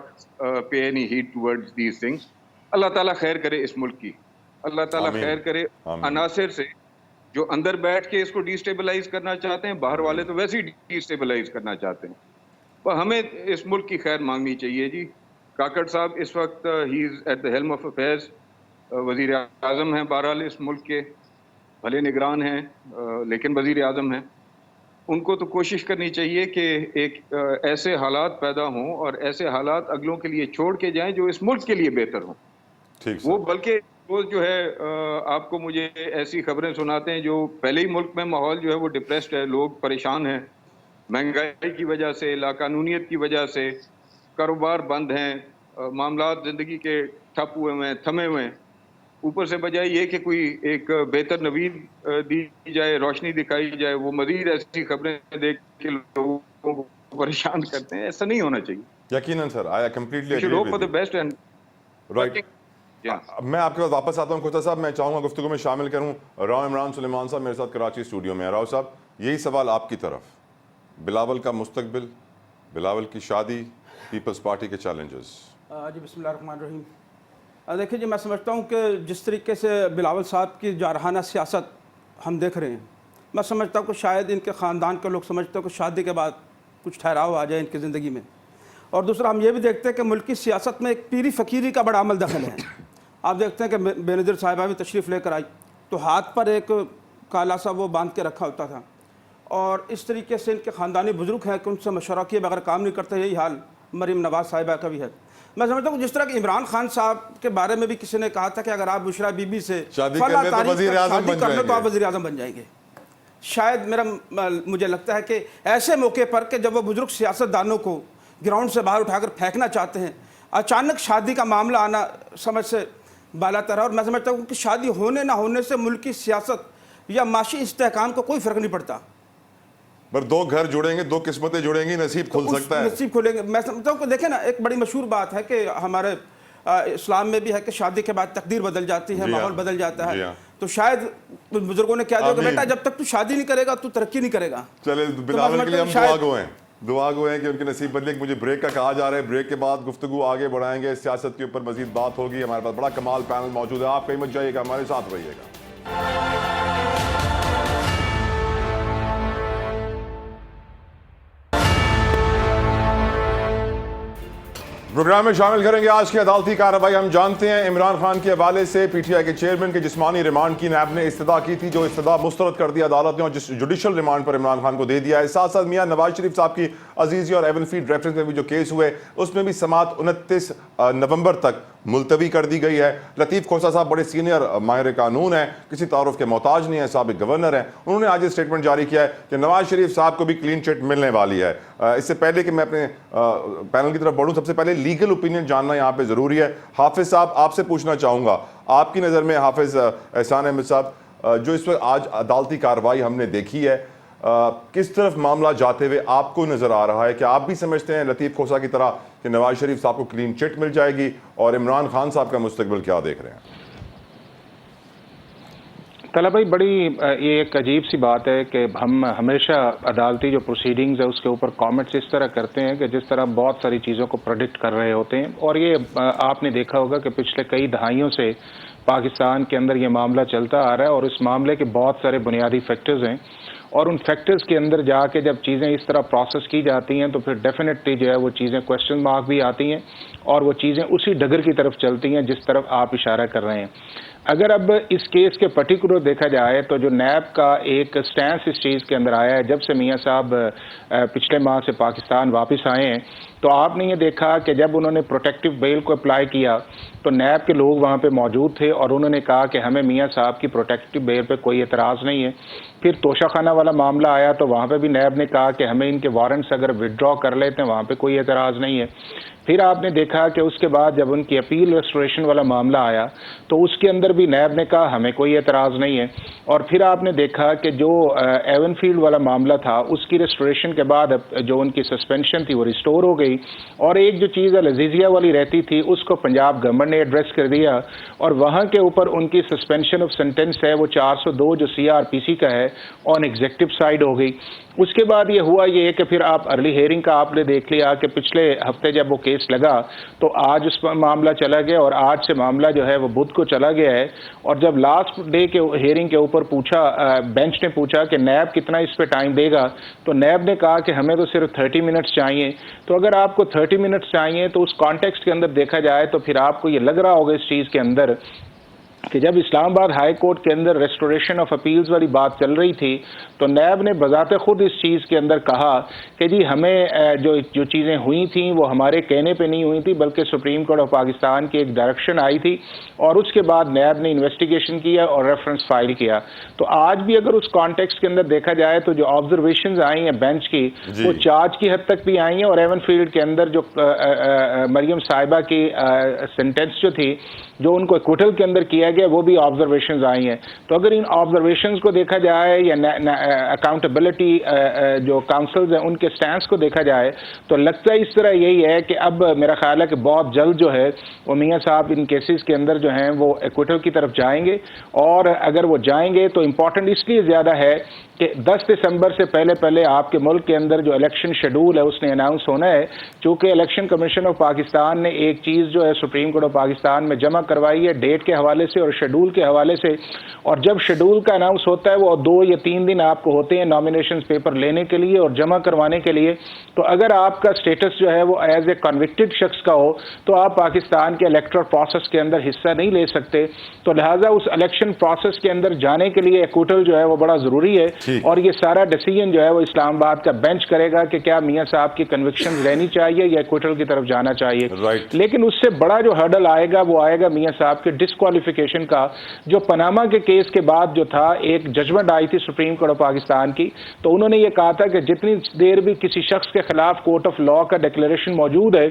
pay any hate towards these things. اللہ تعالیٰ خیر کرے اس ملک کی، اللہ تعالیٰ خیر کرے عناصر سے جو اندر بیٹھ کے اس کو ڈی سٹیبلائز کرنا چاہتے ہیں، باہر والے تو ویسے ہی ڈی سٹیبلائز کرنا چاہتے ہیں. ہمیں اس ملک کی خیر مانگنی چاہیے جی. کاکڑ صاحب اس وقت he is at the helm of affairs, وزیر اعظم ہیں بہرحال اس ملک کے، بھلے نگران ہیں لیکن وزیر اعظم ہیں. ان کو تو کوشش کرنی چاہیے کہ ایک ایسے حالات پیدا ہوں اور ایسے حالات اگلوں کے لیے چھوڑ کے جائیں جو اس ملک کے لیے بہتر ہوں. وہ بلکہ وہ جو ہے آپ کو مجھے ایسی خبریں سناتے ہیں جو پہلے ہی ملک میں ماحول جو ہے وہ ڈپریسڈ ہے، لوگ پریشان ہیں مہنگائی کی وجہ سے، لاقانونیت کی وجہ سے، کاروبار بند ہیں، معاملات زندگی کے ٹھپ ہوئے ہیں، تھمے ہوئے ہیں. اوپر سے بجائے یہ کہ کوئی ایک بہتر نوید دی جائے، روشنی دکھائی جائے، وہ مزید ایسی خبریں دیکھ کے لوگوں کو پریشان کرتے ہیں. ایسا نہیں ہونا چاہیے. یقیناً sir, I completely agree hope for the best and right. میں آپ کے پاس واپس آتا ہوں. کھوسا صاحب میں چاہوں گا گفتگو میں شامل کروں راؤ عمران سلیمان صاحب میرے ساتھ کراچی اسٹوڈیو میں. راؤ صاحب یہی سوال آپ کی طرف، بلاول کا مستقبل، بلاول کی شادی، پیپلز پارٹی کے چیلنجز. جی بسم اللہ الرحمن الرحیم. دیکھیں جی، میں سمجھتا ہوں کہ جس طریقے سے بلاول صاحب کی جارحانہ سیاست ہم دیکھ رہے ہیں، میں سمجھتا ہوں کہ شاید ان کے خاندان کے لوگ سمجھتے ہیں کہ شادی کے بعد کچھ ٹھہراؤ آ جائے ان کی زندگی میں. اور دوسرا ہم یہ بھی دیکھتے ہیں کہ ملکی سیاست میں ایک پیری فقیری کا بڑا عمل دخل ہے. آپ دیکھتے ہیں کہ بے نظیر صاحبہ بھی تشریف لے کر آئی تو ہاتھ پر ایک کالا سا وہ باندھ کے رکھا ہوتا تھا. اور اس طریقے سے ان کے خاندانی بزرگ ہیں کہ ان سے مشورہ کیے بغیر کام نہیں کرتے. یہی حال مریم نواز صاحبہ کا بھی ہے. میں سمجھتا ہوں کہ جس طرح کہ عمران خان صاحب کے بارے میں بھی کسی نے کہا تھا کہ اگر آپ بشرا بی بی سے شادی کر لیں تو آپ وزیر اعظم بن جائیں گے. شاید مجھے لگتا ہے کہ ایسے موقع پر کہ جب وہ بزرگ سیاست دانوں کو گراؤنڈ سے باہر اٹھا کر پھینکنا چاہتے ہیں، اچانک شادی کا معاملہ آنا سمجھ سے بالا تر ہے. اور میں سمجھتا ہوں کہ شادی ہونے نہ ہونے سے ملک کی سیاست یا معاشی استحکام کو کوئی فرق نہیں پڑتا. پر 2 گھر جڑیں گے، 2 قسمتیں جڑیں گی، نصیب کھل سکتا ہے. نصیب کھلیں گے. میں سمجھتا ہوں کہ دیکھیں نا، ایک بڑی مشہور بات ہے کہ ہمارے اسلام میں بھی ہے کہ شادی کے بعد تقدیر بدل جاتی ہے، ماحول بدل جاتا ہے. تو شاید بزرگوں نے کیا دیا کہ بیٹا جب تک تو شادی نہیں کرے گا تو ترقی نہیں کرے گا. چلے بلاول کے لیے ہم دعا گو ہیں کہ ان کے نصیب بدلے. مجھے بریک کا کہا جا رہا ہے، بریک کے بعد گفتگو آگے بڑھائیں گے، سیاست کے اوپر مزید بات ہوگی. ہمارے پاس بڑا کمال پینل موجود ہے، آپ کہیں مت جائیے گا، ہمارے ساتھ رہیے گا. پروگرام میں شامل کریں گے آج کی عدالتی کارروائی. ہم جانتے ہیں عمران خان کے حوالے سے PTI کے چیئرمین کے جسمانی ریمانڈ کی نیب نے استدعا کی تھی، جو استدعا مسترد کر دی عدالت نے اور جس جوڈیشل ریمانڈ پر عمران خان کو دے دیا ہے. ساتھ ساتھ میاں نواز شریف صاحب کی عزیزی اور ایون فیڈ ریفرنس میں بھی جو کیس ہوئے اس میں بھی سماعت 29 نومبر تک ملتوی کر دی گئی ہے. لطیف کھوسا صاحب بڑے سینئر ماہر قانون ہیں، کسی تعارف کے محتاج نہیں ہیں، سابق گورنر ہیں. انہوں نے آج یہ اسٹیٹمنٹ جاری کیا ہے کہ نواز شریف صاحب کو بھی کلین چٹ ملنے والی ہے. اس سے پہلے کہ میں اپنے پینل کی طرف بڑھوں، سب سے پہلے لیگل اوپینین جاننا یہاں پہ ضروری ہے. حافظ صاحب آپ سے پوچھنا چاہوں گا، آپ کی نظر میں حافظ احسان احمد صاحب جو اس وقت آج عدالتی کارروائی ہم نے دیکھی ہے، کس طرف معاملہ جاتے ہوئے آپ کو نظر آ رہا ہے؟ کہ آپ بھی سمجھتے ہیں لطیف کھوسہ کی طرح کہ نواز شریف صاحب کو کلین چٹ مل جائے گی، اور عمران خان صاحب کا مستقبل کیا دیکھ رہے ہیں؟ طلب بھائی، بڑی یہ ایک عجیب سی بات ہے کہ ہم ہمیشہ عدالتی جو پروسیڈنگز ہے اس کے اوپر کامنٹس اس طرح کرتے ہیں کہ جس طرح بہت ساری چیزوں کو پریڈکٹ کر رہے ہوتے ہیں، اور یہ آپ نے دیکھا ہوگا کہ پچھلے کئی دہائیوں سے پاکستان کے اندر یہ معاملہ چلتا آ رہا ہے، اور اس معاملے کے بہت سارے بنیادی فیکٹرز ہیں، اور ان فیکٹرز کے اندر جا کے جب چیزیں اس طرح پروسیس کی جاتی ہیں تو پھر ڈیفینیٹلی جو ہے وہ چیزیں کویسچن مارک بھی آتی ہیں، اور وہ چیزیں اسی ڈگر کی طرف چلتی ہیں جس طرف آپ اشارہ کر رہے ہیں۔ اگر اب اس کیس کے پرٹیکولر دیکھا جائے تو جو نیب کا ایک سٹینس اس چیز کے اندر آیا ہے جب سے میاں صاحب پچھلے ماہ سے پاکستان واپس آئے ہیں، تو آپ نے یہ دیکھا کہ جب انہوں نے پروٹیکٹیو بیل کو اپلائی کیا تو نیب کے لوگ وہاں پہ موجود تھے، اور انہوں نے کہا کہ ہمیں میاں صاحب کی پروٹیکٹیو بیل پہ کوئی اعتراض نہیں ہے۔ پھر توشہ خانہ والا معاملہ آیا تو وہاں پہ بھی نیب نے کہا کہ ہمیں ان کے وارنٹس اگر وڈرا کر لیتے ہیں وہاں پہ کوئی اعتراض نہیں ہے۔ پھر آپ نے دیکھا کہ اس کے بعد جب ان کی اپیل ریسٹوریشن والا معاملہ آیا تو اس کے اندر بھی نیب نے کہا ہمیں کوئی اعتراض نہیں ہے۔ اور پھر آپ نے دیکھا کہ جو ایون فیلڈ والا معاملہ تھا اس کی ریسٹوریشن کے بعد جو ان کی سسپینشن تھی وہ ریسٹور ہو گئی، اور ایک جو چیز العزیزیہ والی رہتی تھی اس کو پنجاب گورنمنٹ نے ایڈریس کر دیا، اور وہاں کے اوپر ان کی سسپینشن آف سینٹنس ہے وہ 402 جو CRPC کا ہے آن ایگزیکٹو سائڈ ہو گئی۔ اس کے بعد یہ ہوا یہ کہ پھر آپ ارلی ہیئرنگ کا آپ نے دیکھ لیا کہ پچھلے ہفتے جب وہ کیس لگا تو آج اس پر معاملہ چلا گیا، اور آج سے معاملہ جو ہے وہ بدھ کو چلا گیا ہے۔ اور جب لاسٹ ڈے کے ہیئرنگ کے اوپر پوچھا، بینچ نے پوچھا کہ نیب کتنا اس پہ ٹائم دے گا، تو نیب نے کہا کہ ہمیں تو صرف 30 منٹس چاہیے۔ تو اگر آپ کو 30 منٹس چاہیے تو اس کانٹیکسٹ کے اندر دیکھا جائے تو پھر آپ کو یہ لگ رہا ہوگا اس چیز کے اندر کہ جب اسلام آباد ہائی کورٹ کے اندر ریسٹوریشن آف اپیلز والی بات چل رہی تھی تو نیب نے بذات خود اس چیز کے اندر کہا کہ جی ہمیں جو چیزیں ہوئی تھیں وہ ہمارے کہنے پہ نہیں ہوئی تھی، بلکہ سپریم کورٹ آف پاکستان کی ایک ڈائریکشن آئی تھی، اور اس کے بعد نیب نے انویسٹیگیشن کیا اور ریفرنس فائل کیا۔ تو آج بھی اگر اس کانٹیکسٹ کے اندر دیکھا جائے تو جو آبزرویشنز آئی ہیں بینچ کی وہ چارج کی حد تک بھی آئی ہیں، اور ایون فیلڈ کے اندر جو مریم صاحبہ کی سینٹنس جو تھی جو ان کو ایکوٹل کے اندر کیا گیا وہ بھی آبزرویشنز آئی ہیں۔ تو اگر ان آبزرویشنز کو دیکھا جائے یا اکاؤنٹیبلٹی جو کاؤنسلز ہیں ان کے سٹینس کو دیکھا جائے تو لگتا ہے اس طرح یہی ہے کہ اب میرا خیال ہے کہ بہت جلد جو ہے وہ میاں صاحب ان کیسز کے اندر جو ہیں وہ ایکوٹل کی طرف جائیں گے، اور اگر وہ جائیں گے تو امپورٹنٹ اس لیے زیادہ ہے کہ 10 دسمبر سے پہلے آپ کے ملک کے اندر جو الیکشن شیڈول ہے اس نے اناؤنس ہونا ہے، چونکہ الیکشن کمیشن آف پاکستان نے ایک چیز جو ہے سپریم کورٹ آف پاکستان میں جمع کروائی ہے ڈیٹ کے حوالے سے اور شیڈول کے حوالے سے، اور جب شیڈول کا اناؤنس ہوتا ہے وہ 2 یا 3 دن آپ کو ہوتے ہیں نامینیشنز پیپر لینے کے لیے اور جمع کروانے کے لیے۔ تو اگر آپ کا سٹیٹس جو ہے وہ ایز اے کنوکٹڈ شخص کا ہو تو آپ پاکستان کے الیکٹرل پروسیس کے اندر حصہ نہیں لے سکتے، تو لہٰذا اس الیکشن پروسیس کے اندر جانے کے لیے ایکوٹل جو ہے وہ بڑا ضروری ہے، اور یہ سارا ڈیسیژن جو ہے وہ اسلام آباد کا بینچ کرے گا کہ کیا میاں صاحب کی کنوکشنز رہنی چاہیے یا ایکوٹل کی طرف جانا چاہیے۔ لیکن اس سے بڑا جو ہرڈل آئے گا وہ آئے گا میاں صاحب کے ڈسکوالیفیکیشن کا، جو پاناما کے کیس کے بعد جو تھا ایک ججمنٹ آئی تھی سپریم کورٹ آف پاکستان کی، تو انہوں نے یہ کہا تھا کہ جتنی دیر بھی کسی شخص کے خلاف کورٹ آف لا کا ڈکلیریشن موجود ہے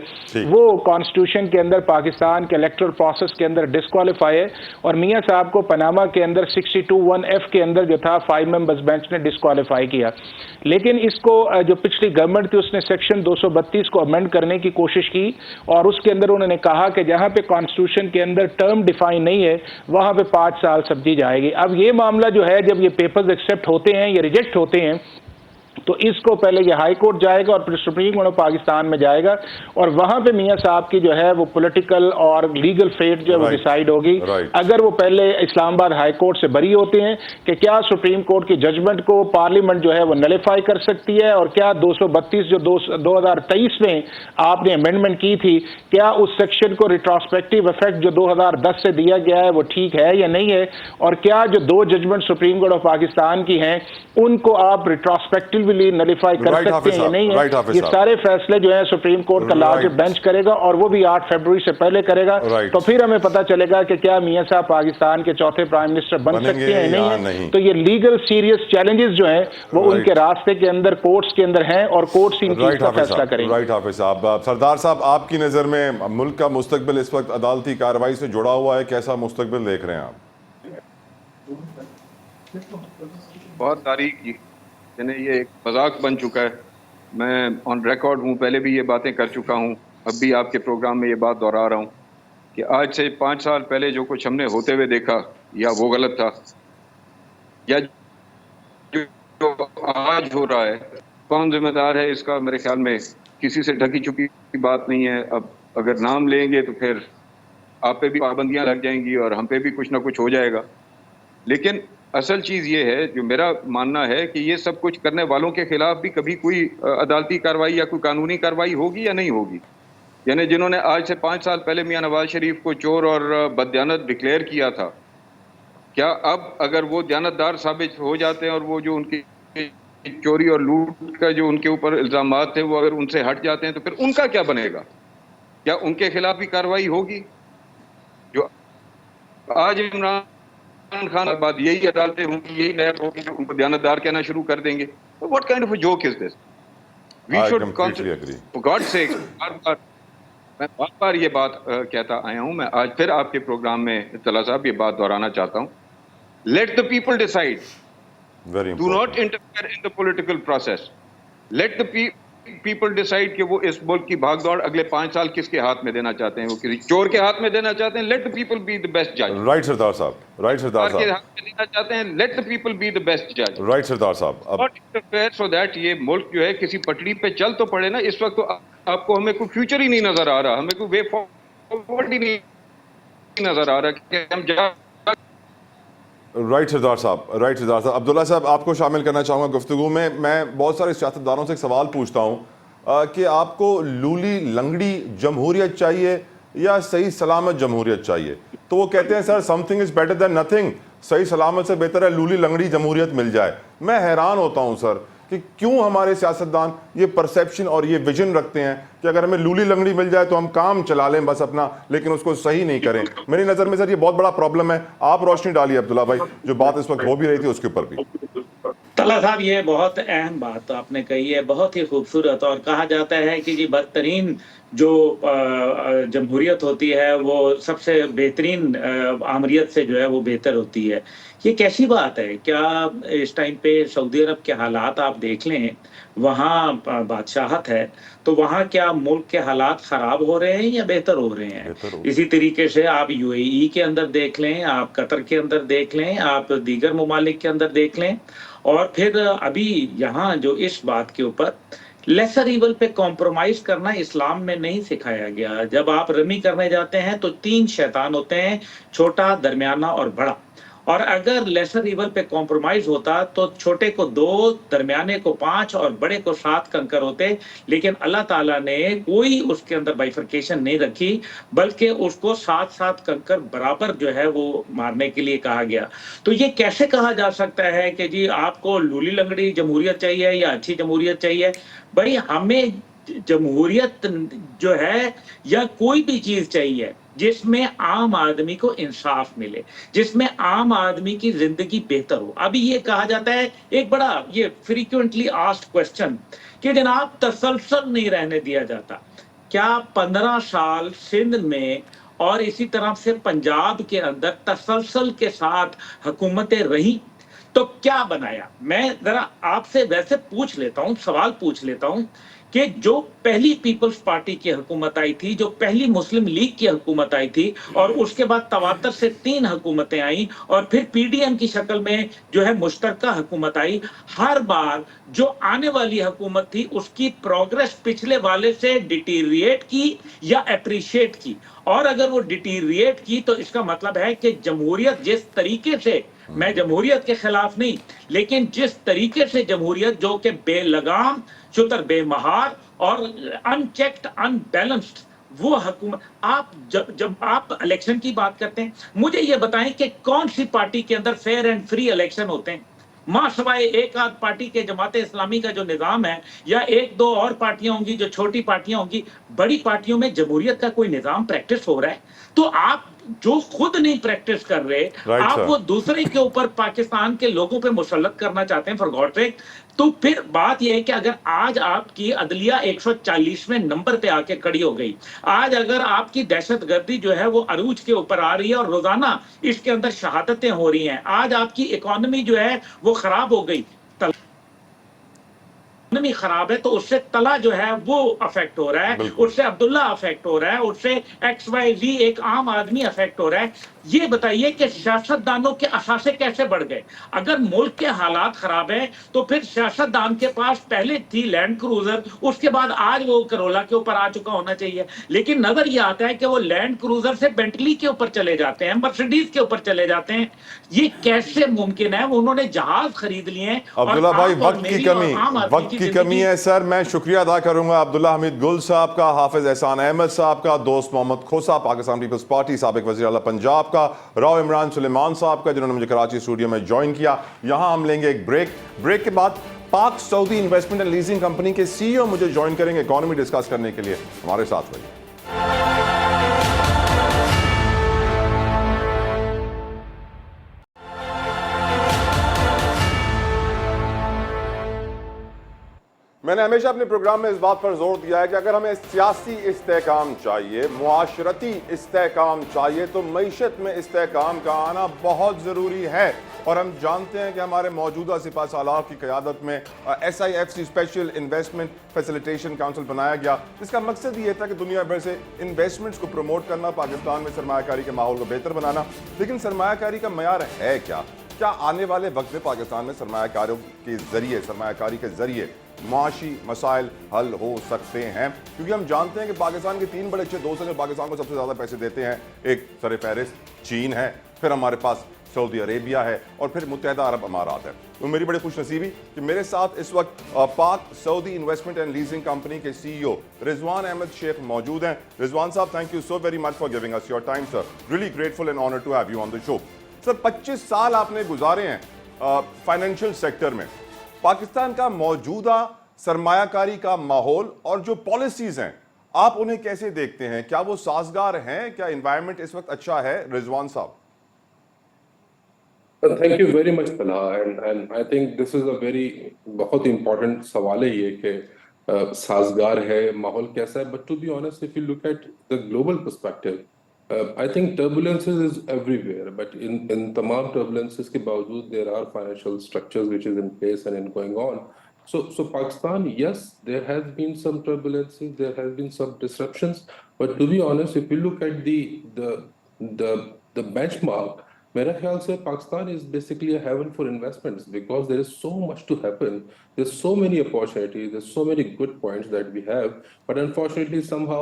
وہ کانسٹیٹیوشن کے اندر پاکستان کے الیکٹرل پروسیس کے اندر ڈسکوالیفائی ہے، اور میاں صاحب کو پاناما کے اندر 62(1)(f) کے اندر جو تھا 5 ممبرز بینچ نے ڈسکوالیفائی کیا۔ لیکن اس کو جو پچھلی گورنمنٹ تھی اس نے سیکشن 232 کو امینڈ کرنے کی کوشش کی، اور اس کے اندر انہوں نے کہا کہ جہاں پہ کانسٹیٹیوشن کے اندر ٹرم ڈیفائن نہیں ہے وہاں پہ 5 سال سمجھی جائے گی۔ اب یہ معاملہ جو ہے جب یہ پیپرز ایکسیپٹ ہوتے ہیں یا ریجیکٹ ہوتے ہیں تو اس کو پہلے یہ ہائی کورٹ جائے گا اور پھر سپریم کورٹ آف پاکستان میں جائے گا، اور وہاں پہ میاں صاحب کی جو ہے وہ پولیٹیکل اور لیگل فیٹ جو ہے وہ ڈیسائیڈ ہوگی۔ اگر وہ پہلے اسلام آباد ہائی کورٹ سے بری ہوتے ہیں کہ کیا سپریم کورٹ کی ججمنٹ کو پارلیمنٹ جو ہے وہ نلیفائی کر سکتی ہے، اور کیا 232 جو 2023 میں آپ نے امینڈمنٹ کی تھی کیا اس سیکشن کو ریٹروسپیکٹیو افیکٹ جو 2010 سے دیا گیا ہے وہ ٹھیک ہے یا نہیں ہے، اور کیا جو 2 judgment supreme court of Pakistan کی ہیں ان کو آپ ریٹروسپیکٹیو نلیفائی کر سکتے ہیں یا نہیں ہے۔ یہ سارے فیصلے جو ہیں سپریم کورٹ کا لارج بینچ کرے گا، اور وہ بھی 8 فروری سے پہلے کرے گا، تو پھر ہمیں پتہ چلے گا کہ کیا میاں صاحب پاکستان کے چوتھے پرائم منسٹر بن سکتے ہیں یا نہیں۔ تو یہ لیگل سیریس چیلنجز جو ہیں وہ ان کے راستے کے اندر کورٹس کے اندر ہیں، اور کورٹس ان کی فیصلہ کریں گے۔ رائٹ حافظ صاحب، سردار صاحب آپ کی نظر میں ملک کا مستقبل اس وقت عدالتی کارروائی سے جڑا ہوا ہے، کیسا مستقبل دیکھ رہے ہیں آپ؟ بہت تاریخ کی، یعنی یہ ایک مذاق بن چکا ہے. میں آن ریکارڈ ہوں، پہلے بھی یہ باتیں کر چکا ہوں، اب بھی آپ کے پروگرام میں یہ بات دہرا رہا ہوں کہ آج سے 5 سال پہلے جو کچھ ہم نے ہوتے ہوئے دیکھا یا وہ غلط تھا، یا جو آج ہو رہا ہے کون ذمہ دار ہے اس کا میرے خیال میں کسی سے ڈھکی چھپی بات نہیں ہے. اب اگر نام لیں گے تو پھر آپ پہ بھی پابندیاں لگ جائیں گی اور ہم پہ بھی کچھ نہ کچھ ہو جائے گا. لیکن اصل چیز یہ ہے، جو میرا ماننا ہے کہ یہ سب کچھ کرنے والوں کے خلاف بھی کبھی کوئی عدالتی کارروائی یا کوئی قانونی کارروائی ہوگی یا نہیں ہوگی. یعنی جنہوں نے آج سے 5 سال پہلے میاں نواز شریف کو چور اور بددیانت ڈکلیئر کیا تھا، کیا اب اگر وہ دیانتدار ثابت ہو جاتے ہیں اور وہ جو ان کی چوری اور لوٹ کا جو ان کے اوپر الزامات تھے وہ اگر ان سے ہٹ جاتے ہیں تو پھر ان کا کیا بنے گا؟ کیا ان کے خلاف بھی کارروائی ہوگی؟ جو آج عمران خان کے بعد یہی عدالتیں ہوں گی، یہی نیب ہوگی جو ان کو دیانتدار کہنا شروع کر دیں گے. What kind of a joke is this? We I should completely agree. For God sake, میں بار بار یہ بات کہتا آیا ہوں. میں آج پھر آپ کے پروگرام میں اطلاع صاحب یہ بات دہرانا چاہتا ہوں. Let the people decide. Very Do not important. interfere in the political process. Let the people decide کہ وہ اس ملک کی بھاگ دوڑ اگلے 5 سال کس کے ہاتھ میں دینا چاہتے ہیں. وہ کسی چور کے ہاتھ میں دینا چاہتے ہیں، let the people be the best judge. Right سردار صاحب، right سردار کے صاحب، ہاتھ میں دینا چاہتے ہیں، let the people be the best judge. right سردار صاحب. اب Not interfere so that یہ ملک جو ہے کسی پٹڑی پہ چل تو پڑے نا. اس وقت تو آپ کو ہمیں کوئی فیوچر ہی نہیں نظر آ رہا، ہمیں کوئی وے فارورڈ ہی نہیں نظر آ رہا کہ ہم جا. رائٹ سردار صاحب، رائٹ سردار صاحب. عبداللہ صاحب آپ کو شامل کرنا چاہوں گا گفتگو میں. میں بہت سارے سیاستدانوں سے ایک سوال پوچھتا ہوں کہ آپ کو لولی لنگڑی جمہوریت چاہیے یا صحیح سلامت جمہوریت چاہیے؟ تو وہ کہتے ہیں sir something is better than nothing. صحیح سلامت سے بہتر ہے لولی لنگڑی جمہوریت مل جائے. میں حیران ہوتا ہوں سر کہ کیوں ہمارے سیاستدان یہ پرسیپشن اور یہ ویژن رکھتے ہیں کہ اگر ہمیں لولی لنگڑی مل جائے تو ہم کام چلا لیں بس اپنا، لیکن اس کو صحیح نہیں کریں. میری نظر میں سر یہ بہت بڑا پرابلم ہے. آپ روشنی ڈالیے عبداللہ بھائی، جو بات اس وقت ہو بھی رہی تھی اس کے اوپر بھی. طلحہ صاحب یہ بہت اہم بات آپ نے کہی ہے، بہت ہی خوبصورت. اور کہا جاتا ہے کہ جی بدترین جو جمہوریت ہوتی ہے وہ سب سے بہترین آمریت سے جو ہے وہ بہتر ہوتی ہے. یہ کیسی بات ہے؟ کیا اس ٹائم پہ سعودی عرب کے حالات آپ دیکھ لیں، وہاں بادشاہت ہے تو وہاں کیا ملک کے حالات خراب ہو رہے ہیں یا بہتر ہو رہے ہیں؟ اسی طریقے سے آپ یو اے ای کے اندر دیکھ لیں، آپ قطر کے اندر دیکھ لیں، آپ دیگر ممالک کے اندر دیکھ لیں. اور پھر ابھی یہاں جو اس بات کے اوپر لیسر ایول پہ کمپرومائز کرنا اسلام میں نہیں سکھایا گیا. جب آپ رمی کرنے جاتے ہیں تو 3 شیطان ہوتے ہیں، چھوٹا، درمیانہ اور بڑا. اور اگر لیسر ایول پہ کمپرومائز ہوتا تو چھوٹے کو 2، درمیانے کو 5 اور بڑے کو 7 کنکر ہوتے. لیکن اللہ تعالیٰ نے کوئی اس کے اندر بائیفرکیشن نہیں رکھی، بلکہ اس کو 7 کنکر برابر جو ہے وہ مارنے کے لیے کہا گیا. تو یہ کیسے کہا جا سکتا ہے کہ جی آپ کو لولی لنگڑی جمہوریت چاہیے یا اچھی جمہوریت چاہیے؟ بھائی ہمیں جمہوریت جو ہے یا کوئی بھی چیز چاہیے جس میں عام آدمی کو انصاف ملے، جس میں عام آدمی کی زندگی بہتر ہو. ابھی یہ کہا جاتا ہے ایک بڑا یہ فریکوینٹلی آسکڈ کوسچن کہ جناب تسلسل نہیں رہنے دیا جاتا. کیا 15 سال سندھ میں اور اسی طرح سے پنجاب کے اندر تسلسل کے ساتھ حکومتیں رہیں تو کیا بنایا؟ میں ذرا آپ سے ویسے پوچھ لیتا ہوں، سوال پوچھ لیتا ہوں کہ جو پہلی پیپلز پارٹی کی حکومت آئی تھی، جو پہلی مسلم لیگ کی حکومت آئی تھی، اور اس کے بعد تواتر سے 3 حکومتیں آئیں اور پھر پی ڈی ایم کی شکل میں جو ہے مشترکہ حکومت آئی، ہر بار جو آنے والی حکومت تھی اس کی پروگریس پچھلے والے سے ڈیٹیریٹ کی یا اپریشیٹ کی. اور اگر وہ ڈیٹیریٹ کی تو اس کا مطلب ہے کہ جمہوریت جس طریقے سے، میں جمہوریت کے خلاف نہیں، لیکن جس طریقے سے جمہوریت جو کہ بے لگام، چتر بے مہار اور ان چیکڈ، ان بیلنسڈ وہ حکومت. آپ جب آپ الیکشن کی بات کرتے ہیں، مجھے یہ بتائیں کہ کون سی پارٹی کے اندر فیئر اینڈ فری الیکشن ہوتے ہیں؟ ماں سوائے ایک آدھ پارٹی کے جماعت اسلامی کا جو نظام ہے، یا 1-2 اور پارٹیاں ہوں گی جو چھوٹی پارٹیاں ہوں گی، بڑی پارٹیوں میں جمہوریت کا کوئی نظام پریکٹس ہو رہا ہے؟ تو آپ जो खुद नहीं प्रैक्टिस कर रहे, Right, आप sir. वो दूसरे के ऊपर पाकिस्तान के लोगों पे मुसल्लत करना चाहते हैं फॉर गॉड सेक। तो फिर बात यह है कि अगर आज आपकी अदलिया 140वें नंबर पे आके खड़ी हो गई, आज अगर आपकी दहशतगर्दी जो है वो अरूज के ऊपर आ रही है और रोजाना इसके अंदर शहादतें हो रही हैं, आज आपकी इकोनॉमी जो है वो खराब हो गई, इकोनॉमी खराब है, तो उससे तला जो है वो अफेक्ट हो रहा है, बिल्कुल। उससे अब्दुल्ला अफेक्ट हो रहा है, उससे XYZ एक आम आदमी अफेक्ट हो रहा है। ये बताइए कि सियासतदानों के असासे कैसे बढ़ गए? अगर मुल्क के हालात खराब है तो फिर सियासतदान के पास पहले थी लैंड क्रूजर, उसके बाद आज वो करोला के ऊपर आ चुका होना चाहिए, लेकिन नजर ये आता है कि वो लैंड क्रूजर से बेंटली के ऊपर चले जाते हैं, मर्सिडीज के ऊपर चले जाते हैं। ये कैसे मुमकिन है? उन्होंने जहाज खरीद लिए हैं। और अब्दुल्ला भाई, आप और वक्त की मेरी कमी, और आम आदमी वक्त की जिंदगी- कमी है सर। मैं शुक्रिया अदा करूंगा अब्दुल्ला हमीद गुल साहब का, हाफिज एहसान अहमद साहब का, दोस्त मोहम्मद खोसा, पाकिस्तान पीपल्स पार्टी साबिक वज़ीर आला पंजाब का, राव इमरान सुलेमान साहब का, जिन्होंने मुझे कराची स्टूडियो में ज्वाइन किया। यहां हम लेंगे एक ब्रेक के बाद Pak Saudi investment and leasing company के CEO मुझे ज्वाइन करेंगे इकोनॉमी डिस्कस करने के लिए। हमारे साथ रहिए। मैंने हमेशा अपने प्रोग्राम में इस बात पर जोर दिया है कि अगर हमें सियासी इस्तेहकाम चाहिए, मुआशरती इस्तेहकाम चाहिए, तो मईशत में इस्तेहकाम का आना बहुत ज़रूरी है। और हम जानते हैं कि हमारे मौजूदा सिपा सालार की क़यादत में SIFC special investment facilitation council बनाया गया, जिसका मकसद ये था कि दुनिया भर से इन्वेस्टमेंट्स को प्रमोट करना, पाकिस्तान में सरमायाकारी के माहौल को बेहतर बनाना। लेकिन सरमायाकारी का मयार है क्या आने वाले वक्त में पाकिस्तान में सरमायाकारियों के ज़रिए, सरमायाकारी के ज़रिए मुआशी मसाइल हल हो सकते हैं? क्योंकि हम जानते हैं कि पाकिस्तान के 3 बड़े अच्छे दोस्त हैं जो पाकिस्तान को सबसे ज़्यादा पैसे देते हैं। एक सर फहरिस्त चीन है, फिर हमारे पास सऊदी अरेबिया है और फिर मुत्तहदा अरब अमारात है। तो मेरी बड़ी खुशनसीबी कि मेरे साथ इस वक्त Pak Saudi investment and leasing company के CEO रिजवान अहमद शेख मौजूद हैं। रिजवान साहब, thank you so very much for giving us your time sir. Really grateful and honour to have you on the show. Sir, 25 साल आपने गुजारे हैं फाइनेंशियल सेक्टर में। पाकिस्तान का मौजूदा सरमायाकारी का माहौल और जो पॉलिसीज हैं, आप उन्हें कैसे देखते हैं? क्या वो साजगार हैं? क्या एनवायरनमेंट इस वक्त अच्छा है? रिजवान साहब। Thank you very much, Talha, and I think this is a very बहुत important सवाल है ये कि साजगार है, माहौल कैसा है. But to be honest, if you look at the global perspective, I think turbulences is everywhere. But in तमाम turbulences के बावजूद there are financial structures which is in place and going on. So Pakistan, yes, there has been some turbulences, there has been some disruptions. But to be honest, if you look at the benchmark, मेरा ख्याल से Pakistan is basically a heaven for investments because there is so much to happen. There's so many opportunities, there's so many good points that we have, but unfortunately somehow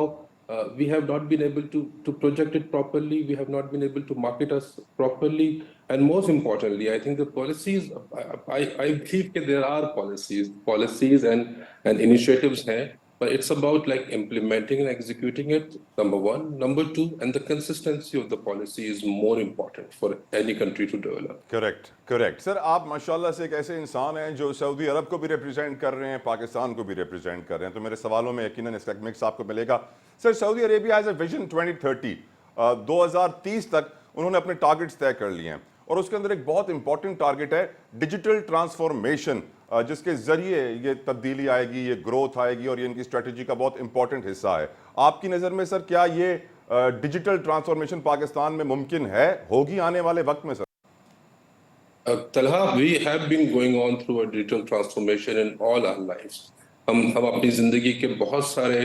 we have not been able to project it properly. We have not been able to market us properly, and most importantly, I think the policies. I believe that there are policies and initiatives हैं. But it's about like implementing and executing it, number one. Number two, and the consistency of the policy is more important for any country to develop. Correct sir, आप माशाल्लाह से एक ऐसे इंसान हैं जो Saudi अरब को भी रिप्रेजेंट कर रहे हैं, पाकिस्तान को भी रिप्रेजेंट कर रहे हैं, तो मेरे सवालों में यकीनन इसका मिक्स आपको मिलेगा। Sir, Saudi Arabia has a vision 2030, 2030 तक उन्होंने अपने टारगेट्स तय कर लिए हैं और उसके अंदर एक बहुत इंपॉर्टेंट टारगेट है डिजिटल ट्रांसफॉर्मेशन, जिसके ज़रिए ये तब्दीली आएगी, ये ग्रोथ आएगी और ये इनकी स्ट्रेटजी का बहुत इंपॉर्टेंट हिस्सा है। आपकी नज़र में सर क्या ये डिजिटल ट्रांसफॉर्मेशन पाकिस्तान में मुमकिन है, होगी आने वाले वक्त में sir? Talha, we have been going on through a digital transformation in all our lives. हम अपनी ज़िंदगी के बहुत सारे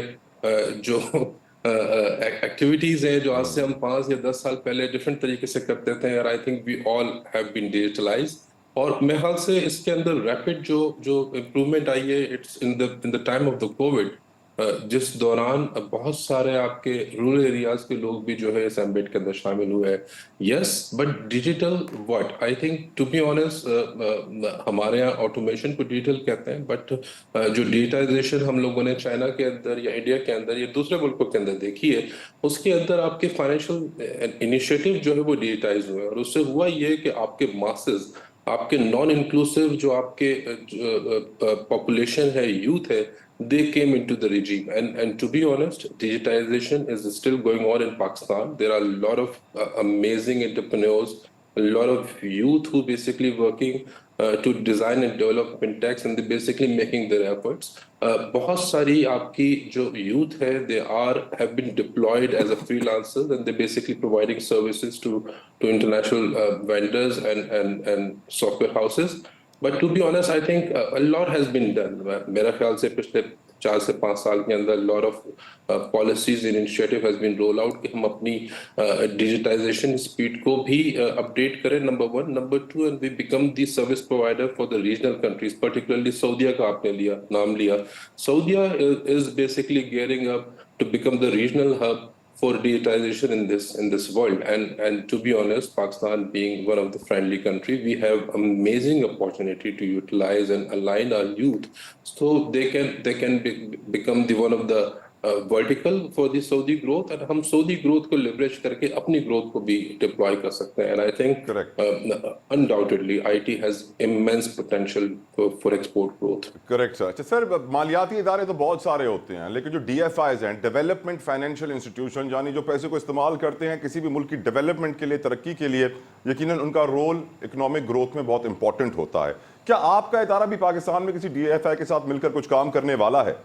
जो एक्टिविटीज़ हैं जो आज से हम 5 या 10 साल पहले डिफरेंट तरीके से करते थे, और I think we all have been digitalized. और मेरे ख्याल से इसके अंदर रैपिड जो इम्प्रूवमेंट आई है, it's in the time of the Covid, जिस दौरान बहुत सारे आपके रूरल एरियाज के लोग भी जो है इस एम्बेड के अंदर शामिल हुए हैं। Yes, but digital what, I think to be honest, हमारे यहाँ ऑटोमेशन को डिजिटल कहते हैं, बट जो डिजिटाइजेशन हम लोगों ने चाइना के अंदर या इंडिया के अंदर या दूसरे मुल्कों के अंदर देखी है, उसके अंदर आपके फाइनेंशियल इनिशिएटिव जो है वो डिजिटाइज हुए, और उससे हुआ ये कि आपके मासेस, आपके नॉन इंक्लूसिव जो आपके पॉपुलेशन है, यूथ है, they came into the regime. And to be honest, digitization is still going on in Pakistan. There are a lot of amazing entrepreneurs, a lot of youth who basically working to design and develop fintechs, and they're basically making their efforts. बहुत सारी आपकी जो youth है, they have been deployed as a freelancers, and they're basically providing services to international vendors and software houses. But to be honest, I think a lot has been done. मेरा ख्याल से पिछले 4 से 5 साल के अंदर lot of policies and initiative has been rolled out कि हम अपनी digitization speed को भी update करें, number 1. Number 2, and we become the service provider for the regional countries, particularly Saudi का आपने नाम लिया. Saudi is basically gearing up to become the regional hub for digitization in this world, and to be honest, Pakistan being one of the friendly country, we have amazing opportunity to utilize and align our youth so they can become the one of the vertical for the Saudi growth, and हम Saudi growth को leverage करके अपनी growth को भी deploy कर सकते हैं. And I think undoubtedly IT has immense potential for export growth. Correct sir. अच्छा सर, मालियाती इदारे तो बहुत सारे होते हैं, लेकिन जो DFIs हैं, डेवलपमेंट फाइनेंशियल इंस्टीट्यूशन, यानी जो पैसे को इस्तेमाल करते हैं किसी भी मुल्क की डेवलपमेंट के लिए, तरक्की के लिए, यकीनन उनका रोल इकोनॉमिक ग्रोथ में बहुत इंपॉर्टेंट होता है. क्या आपका इदारा भी पाकिस्तान में किसी DFI के साथ मिलकर कुछ काम करने वाला है?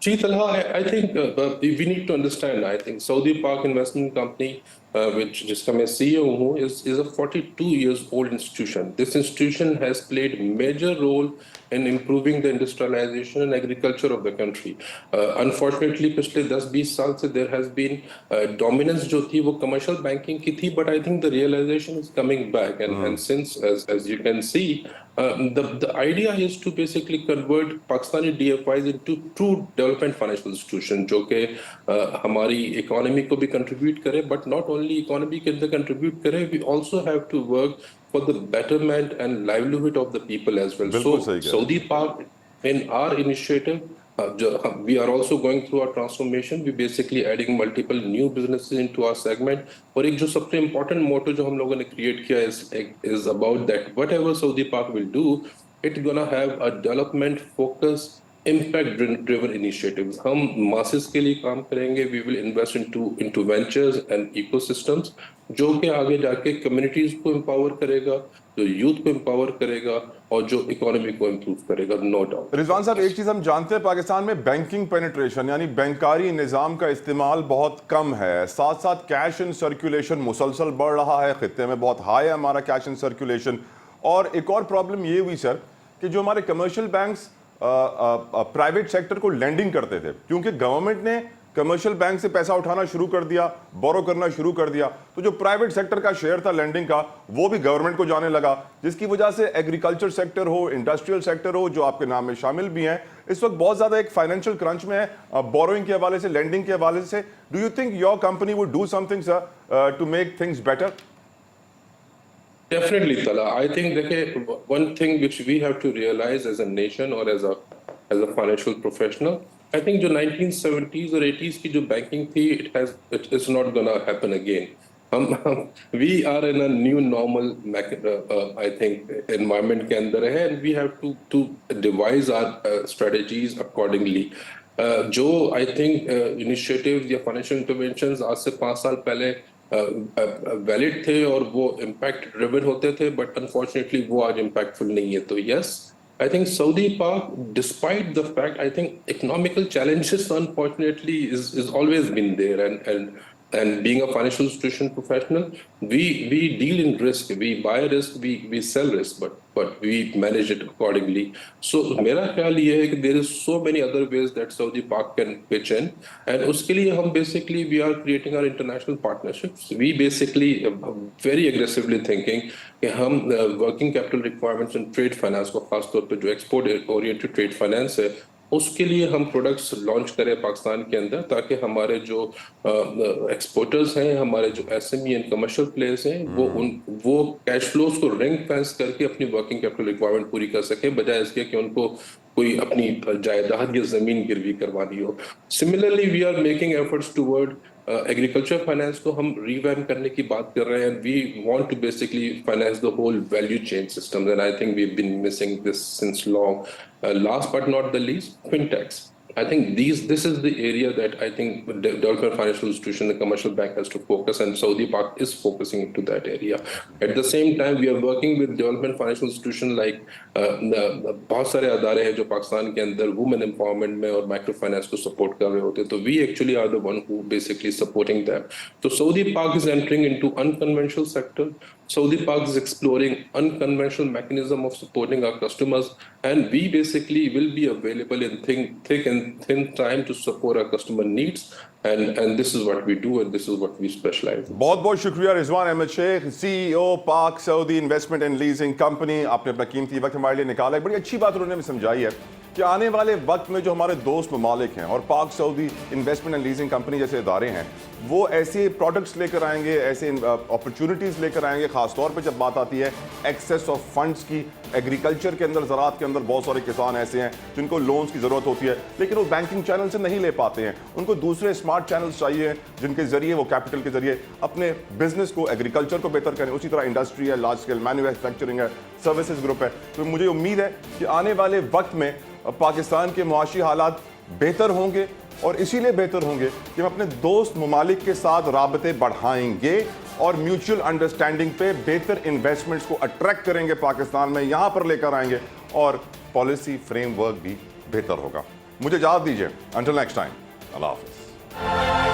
जी Talha, I think we need to understand. I think Saudi Pak Investment Company, which जिसका मैं CEO हूँ, is a 42 years old institution. This institution has played major role in improving the industrialization and agriculture of the country. Unfortunately, पिछले 10-20 साल से there has been dominance जो थी वो commercial banking की थी, but I think the realization is coming back, and since as you can see, the idea is to basically convert Pakistani DFIs into true development financial institution जो कि हमारी economy को भी contribute करे, but not only economy के अंदर contribute करे, we also have to work for the betterment and livelihood of the people as well. So Saudi Pak, in our initiative, we are also going through our transformation. We basically adding multiple new businesses into our segment. और एक जो सबसे important motto जो हम लोगों ने create किया is about that whatever Saudi Pak will do, it's gonna have a development focus, impact driven initiatives. हम masses के लिए काम करेंगे. We will invest into ventures and ecosystems जो कि आगे जाके communities को empower करेगा, जो youth को empower करेगा और जो economy को improve करेगा, no doubt. रिजवान साहब, एक चीज़ हम जानते हैं, पाकिस्तान में बैंकिंग पेनिट्रेशन यानी बैंकारी निज़ाम का इस्तेमाल बहुत कम है, साथ साथ कैश इन सर्कुलेशन मुसलसल बढ़ रहा है, खित्ते में बहुत हाई है हमारा कैश इन सर्कुलेशन. और एक और प्रॉब्लम ये हुई सर कि जो हमारे कमर्शियल बैंक्स प्राइवेट सेक्टर को लेंडिंग करते थे, क्योंकि गवर्नमेंट ने कमर्शियल बैंक से पैसा उठाना शुरू कर दिया, बोरो करना शुरू कर दिया, तो जो प्राइवेट सेक्टर का शेयर था लेंडिंग का वो भी गवर्नमेंट को जाने लगा, जिसकी वजह से एग्रीकल्चर सेक्टर हो, इंडस्ट्रियल सेक्टर हो, जो आपके नाम में शामिल भी हैं, इस वक्त बहुत ज़्यादा एक फाइनेंशियल क्रंच में है, बोरोइंग के हवाले से, लेंडिंग के हवाले से. Do you think your company would do something sir to make things better? Definitely, Tala. I think that one thing which we have to realize as a nation or as a financial professional, I think जो 1970s or 80s की जो banking थी, it is not gonna happen again. We are in a new normal, I think, environment के अंदर है, and we have to devise our strategies accordingly. जो I think initiatives या financial interventions आज से 5 साल पहले वैलिड थे और वो इम्पैक्ट ड्रिवन होते थे, बट अनफॉर्चुनेटली वो आज इम्पैक्टफुल नहीं है. तो yes, I think Saudi Pak, despite the fact, I think economical challenges unfortunately is always been there, and being a financial institution professional, we deal in risk, we buy risk, we sell risk, but we manage it accordingly. So मेरा ख्याल ये है कि there is so many other ways that Saudi Pak can pitch in, and उसके लिए हम basically we are creating our international partnerships. We basically very aggressively thinking कि हम working capital requirements and trade finance को खास तौर पे जो export oriented trade finance है, उसके लिए हम प्रोडक्ट्स लॉन्च करें पाकिस्तान के अंदर, ताकि हमारे जो एक्सपोर्टर्स हैं, हमारे जो एसएमई एंड कमर्शियल प्लेयर्स हैं, वो कैश फ्लोज को रिंग फेंस करके अपनी वर्किंग कैपिटल रिक्वायरमेंट पूरी कर सकें, बजाय इसके कि उनको कोई अपनी जायदाद या जमीन गिरवी करवानी हो. Similarly, we are making efforts toward agriculture finance کو ہم ریویمپ کرنے کی بات کر رہے ہیں. We want to basically finance the whole value chain system and I think we have been missing this since long. Last but not the least, fintechs. I think this is the area that I think the development financial institution, the commercial bank has to focus, and Saudi Pak is focusing into that area. At the same time, we are working with development financial institution like بہت سارے ادارے ہیں جو پاکستان کے اندر women empowerment میں اور micro finance کو support کر رہے ہوتے ہیں, تو we actually are the one who basically supporting them. So Saudi Pak is entering into unconventional sector. Saudi Pak is exploring unconventional mechanism of supporting our customers, and we basically will be available in thick and thin time to support our customer needs, and this is what we do and this is what we specialize in. بہت بہت شکریہ رضوان احمد شیخ, CEO پاک سعودی investment and leasing company. آپ نے اپنا قیمتی وقت ہمارے لیے نکالا. ایک بڑی اچھی بات انہوں نے بھی سمجھائی ہے کہ آنے والے وقت میں جو ہمارے دوست ممالک ہیں اور پاک سعودی انویسٹمنٹ اینڈ لیزنگ کمپنی جیسے ادارے ہیں, وہ ایسے پروڈکٹس لے کر آئیں گے, ایسے اپرچونٹیز لے کر آئیں گے, خاص طور پہ جب بات آتی ہے ایکسیس آف فنڈس کی. ایگریکلچر کے اندر, زراعت کے اندر بہت سارے کسان ایسے ہیں جن کو لونز کی ضرورت ہوتی ہے, لیکن وہ بینکنگ چینل سے نہیں لے پاتے ہیں. ان کو دوسرے اسمارٹ چینلز چاہیے جن کے ذریعے وہ کیپٹل کے ذریعے اپنے بزنس کو, ایگریکلچر کو بہتر کریں. اسی طرح انڈسٹری ہے, لارج اسکیل مینوفیکچرنگ ہے, سروسز گروپ ہے. تو مجھے امید ہے کہ آنے والے وقت میں پاکستان کے معاشی حالات بہتر ہوں گے, اور اسی لیے بہتر ہوں گے کہ ہم اپنے دوست ممالک کے ساتھ رابطے بڑھائیں گے اور میوچل انڈرسٹینڈنگ پہ بہتر انویسٹمنٹس کو اٹریکٹ کریں گے, پاکستان میں یہاں پر لے کر آئیں گے, اور پالیسی فریم ورک بھی بہتر ہوگا. مجھے اجازت دیجیے, انٹل نیکسٹ ٹائم, اللہ حافظ.